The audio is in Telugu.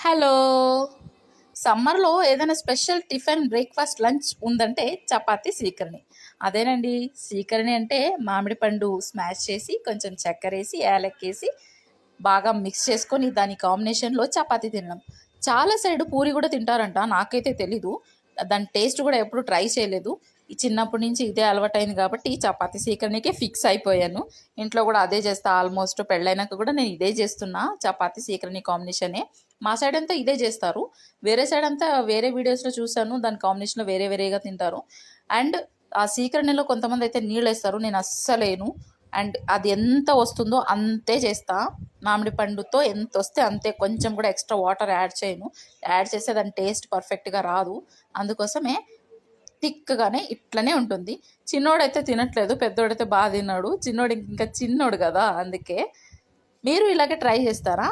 హలో! సమ్మర్‌లో ఏదైనా స్పెషల్ టిఫిన్, బ్రేక్‌ఫాస్ట్, లంచ్ ఉందంటే చపాతీ, సీకర్ణి. అదేనండి. సీకర్ణి అంటే మామిడి పండు స్మాష్ చేసి, కొంచెం చక్కెరేసి, యాలక్కేసి బాగా మిక్స్ చేసుకొని దాని కాంబినేషన్‌లో చపాతీ తినడం. చాలా సైడు పూరి కూడా తింటారంట. నాకైతే తెలీదు. దాని టేస్ట్ కూడా ఎప్పుడు ట్రై చేయలేదు. ఈ చిన్నప్పటి నుంచి ఇదే అలవాటయింది కాబట్టి చపాతీ, సీకర్ణికే ఫిక్స్ అయిపోయాను. ఇంట్లో కూడా అదే చేస్తా. ఆల్మోస్ట్ పెళ్ళైనాక కూడా నేను ఇదే చేస్తున్నా. చపాతీ, సీకర్ణి కాంబినేషనే. మా సైడ్ అంతా ఇదే చేస్తారు. వేరే సైడ్ అంతా వేరే వీడియోస్‌లో చూసాను. దాని కాంబినేషన్‌లో వేరే వేరేగా తింటారు. అండ్ ఆ సీకరణ్యలో కొంతమంది అయితే నీళ్ళేస్తారు. నేను అస్సలేయను. అండ్ అది ఎంత వస్తుందో అంతే చేస్తా. మామిడి పండుతో ఎంతొస్తే అంతే, కొంచెం కూడా ఎక్స్ట్రా వాటర్ యాడ్ చేయను. యాడ్ చేస్తే దాని టేస్ట్ పర్ఫెక్ట్‌గా రాదు. అందుకోసమే థిక్‌గానే ఇట్లనే ఉంటుంది. చిన్నోడైతే తినట్లేదు. పెద్దోడైతే బా తిన్నాడు. చిన్నోడు ఇంకా చిన్నోడు గదా! అందుకే. మీరు ఇలాగే ట్రై చేస్తారా?